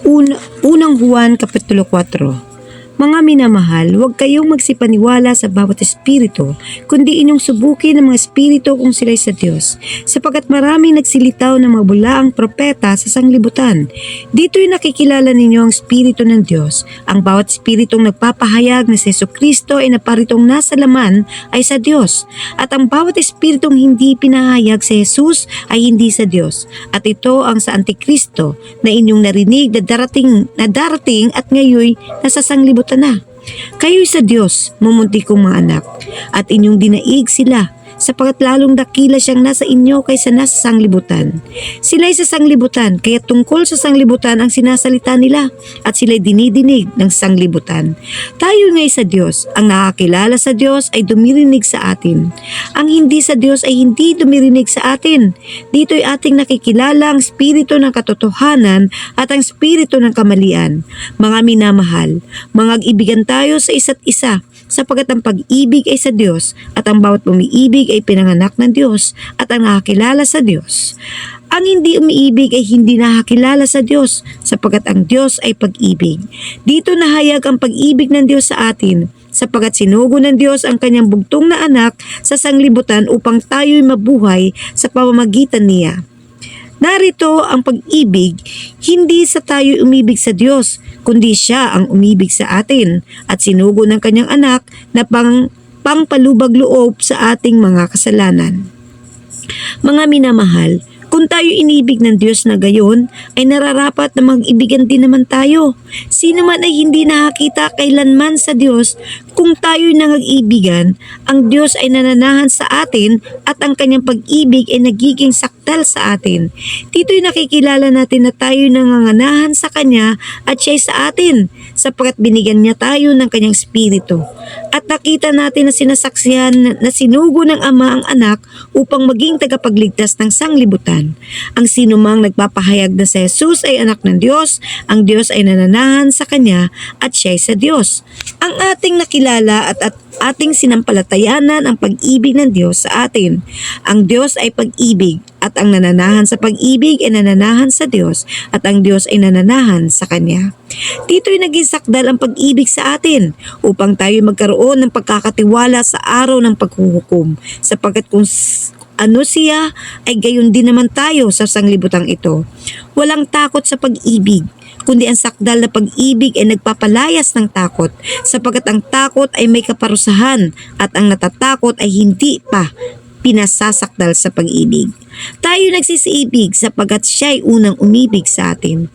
Unang Juan Kapitulo 4. Mga minamahal, huwag kayong magsipaniwala sa bawat espiritu, kundi inyong subukin ng mga espiritu kung sila'y sa Diyos, sapagkat maraming nagsilitaw ng mga bulaang propeta sa sanglibutan. Dito'y nakikilala ninyo ang espiritu ng Diyos. Ang bawat espiritong nagpapahayag na si Jesucristo ay naparitong nasa laman ay sa Diyos, at ang bawat espiritong hindi pinahayag si Jesus ay hindi sa Diyos. At ito ang sa Antikristo na inyong narinig na darating at ngayon nasa sanglibutan na. Kayo'y sa Diyos, mumunti kong mga anak, at inyong dinaig sila, sapagkat lalong dakila siyang nasa inyo kaysa nasa sanglibutan. Sila'y sa sanglibutan, kaya tungkol sa sanglibutan ang sinasalita nila, at sila'y dinidinig ng sanglibutan. Tayo nga'y sa Diyos, ang nakakilala sa Diyos ay dumirinig sa atin. Ang hindi sa Diyos ay hindi dumirinig sa atin. Dito'y ating nakikilala ang espiritu ng katotohanan at ang espiritu ng kamalian. Mga minamahal, mangag-ibigan tayo sa isa't isa, sapagkat ang pag-ibig ay sa Diyos at ang bawat umiibig ay pinanganak ng Diyos at ang nakakilala sa Diyos. Ang hindi umiibig ay hindi nakakilala sa Diyos, sapagkat ang Diyos ay pag-ibig. Dito nahayag ang pag-ibig ng Diyos sa atin, sapagkat sinugo ng Diyos ang kanyang bugtong na anak sa sanglibutan upang tayo'y mabuhay sa pamamagitan niya. Narito ang pag-ibig, hindi sa tayo umibig sa Diyos, kundi siya ang umibig sa atin at sinugo ng kanyang anak na pangpalubag loob sa ating mga kasalanan. Mga minamahal, kung tayo inibig ng Diyos na gayon, ay nararapat na mag-ibigan din naman tayo. Sino man ay hindi nakakita kailanman sa Diyos, kung tayo'y nangag-ibigan, ang Diyos ay nananahan sa atin at ang kanyang pag-ibig ay nagiging sakdal sa atin. Dito'y nakikilala natin na tayo'y nanganganahan sa Kanya at siya'y sa atin, sapagkat binigyan niya tayo ng kanyang espiritu. At nakita natin na sinasaksihan na sinugo ng Ama ang anak upang maging tagapagligtas ng sanglibutan. Ang sinumang nagpapahayag na si Jesus ay anak ng Diyos, ang Diyos ay nananahan sa Kanya at siya'y sa Diyos. Ang ating nakilala at ating sinampalatayanan ang pag-ibig ng Diyos sa atin. Ang Diyos ay pag-ibig at ang nananahan sa pag-ibig ay nananahan sa Diyos at ang Diyos ay nananahan sa Kanya. Dito'y naging sakdal ang pag-ibig sa atin upang tayo magkaroon ng pagkakatiwala sa araw ng paghuhukom, sapagkat kung ano siya ay gayon din naman tayo sa sanglibutang ito. Walang takot sa pag-ibig, kundi ang sakdal na pag-ibig ay nagpapalayas ng takot, sapagkat ang takot ay may kaparusahan at ang natatakot ay hindi pa pinasasakdal sa pag-ibig. Tayo nagsisiibig sapagkat siya ay unang umibig sa atin.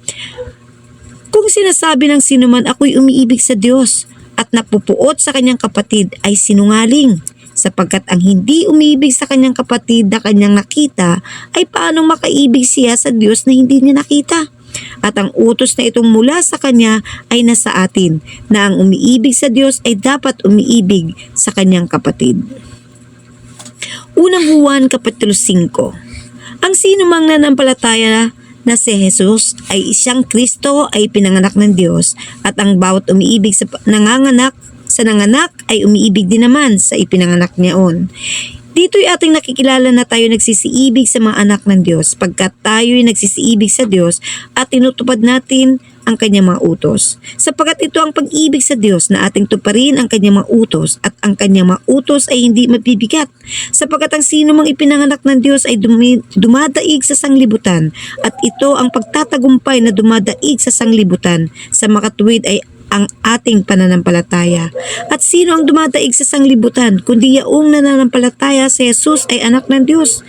Kung sinasabi ng sinuman ako'y umiibig sa Diyos at napupuot sa kanyang kapatid ay sinungaling, sapagkat ang hindi umibig sa kanyang kapatid na kanyang nakita ay paanong makaibig siya sa Diyos na hindi niya nakita? At ang utos na itong mula sa Kanya ay nasa atin, na ang umiibig sa Diyos ay dapat umiibig sa kanyang kapatid. Unang Juan Kapitulo 5. Ang sinumang nanampalataya na si Jesus ay isang Kristo ay pinanganak ng Diyos, at ang bawat umiibig sa nanganak ay umiibig din naman sa ipinanganak niyaon. Dito'y ating nakikilala na tayo nagsisiibig sa mga anak ng Diyos, pagkat tayo'y nagsisiibig sa Diyos at tinutupad natin ang kanyang mga utos. Sapagkat ito ang pag-ibig sa Diyos, na ating tuparin ang kanyang mga utos, at ang kanyang mga utos ay hindi mabibigat. Sapagkat ang sino mang ipinanganak ng Diyos ay dumadaig sa sanglibutan, at ito ang pagtatagumpay na dumadaig sa sanglibutan. Sa makatuwid ay ang ating pananampalataya. At sino ang dumadaig sa sanglibutan, kundi yaong nananampalataya sa Jesus ay anak ng Diyos.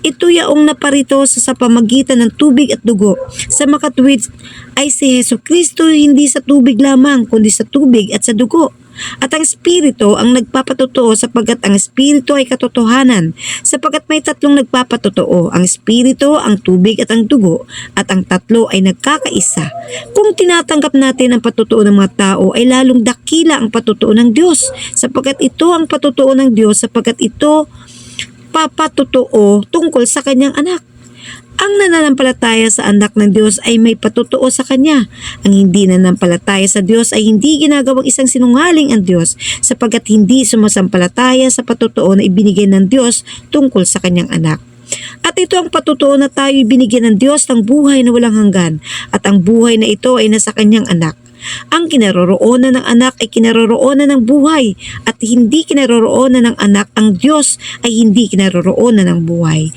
Ito yaong naparito sa pamagitan ng tubig at dugo. Sa makatuwid ay si Jesucristo hindi sa tubig lamang, kundi sa tubig at sa dugo. At ang Espiritu ang nagpapatotoo, sapagkat ang Espiritu ay katotohanan, sapagkat may tatlong nagpapatotoo, ang Espiritu, ang tubig at ang dugo, at ang tatlo ay nagkakaisa. Kung tinatanggap natin ang patotoo ng mga tao, ay lalong dakila ang patotoo ng Diyos, sapagkat ito ang patotoo ng Diyos, sapagkat ito papatotoo tungkol sa kanyang anak. Ang nananampalataya sa anak ng Diyos ay may patotoo sa Kanya. Ang hindi nananampalataya sa Diyos ay hindi ginagawang isang sinungaling ang Diyos, sapagkat hindi sumasampalataya sa patotoo na ibinigay ng Diyos tungkol sa Kanyang anak. At ito ang patutuo na tayo binigyan ng Diyos ng buhay na walang hanggan, at ang buhay na ito ay nasa kanyang anak. Ang kinaroroonan ng anak ay kinaroroonan ng buhay, at hindi kinaroroonan ng anak ang Diyos ay hindi kinaroroonan ng buhay.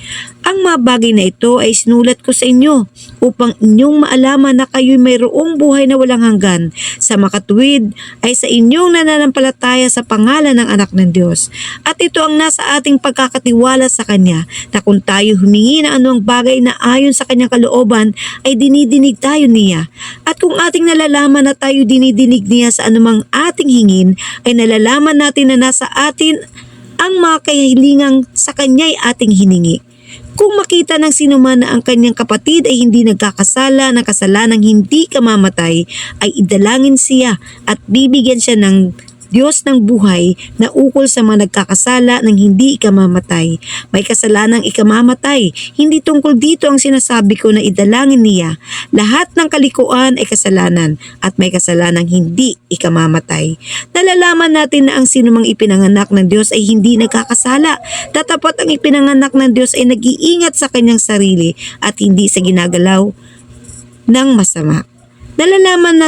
Ang mga bagay na ito ay sinulat ko sa inyo upang inyong maalaman na kayo'y mayroong buhay na walang hanggan sa makatuwid ay sa inyong nananampalataya sa pangalan ng anak ng Diyos. At ito ang nasa ating pagkakatiwala sa Kanya, na kung tayo humingi ng anumang bagay na ayon sa Kanyang kalooban ay dinidinig tayo niya. At kung ating nalalaman na tayo dinidinig niya sa anumang ating hingin, ay nalalaman natin na nasa atin ang mga kahilingang sa Kanya'y ating hiningi. Kung makita ng sinuman na ang kanyang kapatid ay hindi nagkakasala ng kasalanang hindi kamamatay, ay idalangin siya at bibigyan siya ng Diyos ng buhay na ukol sa mga nagkakasala ng hindi ikamamatay. May kasalanang ikamamatay. Hindi tungkol dito ang sinasabi ko na idalangin niya. Lahat ng kalikuan ay kasalanan at may kasalanang hindi ikamamatay. Nalalaman natin na ang sinumang ipinanganak ng Diyos ay hindi nagkakasala. Tatapat ang ipinanganak ng Diyos ay nag-iingat sa kanyang sarili at hindi sa ginagalaw ng masama. Nalalaman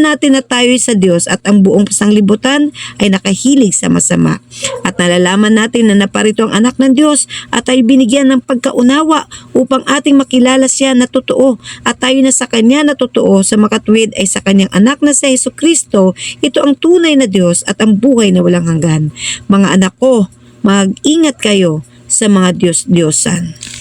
natin na tayo sa Diyos at ang buong sanglibutan ay nakahilig sa masama. At nalalaman natin na naparito ang anak ng Diyos at tayo binigyan ng pagkaunawa upang ating makilala siya na totoo, at tayo na sa Kanya na totoo sa makatuwid ay sa Kanyang anak na si Jesucristo. Ito ang tunay na Diyos at ang buhay na walang hanggan. Mga anak ko, mag-ingat kayo sa mga Diyos-Diyosan.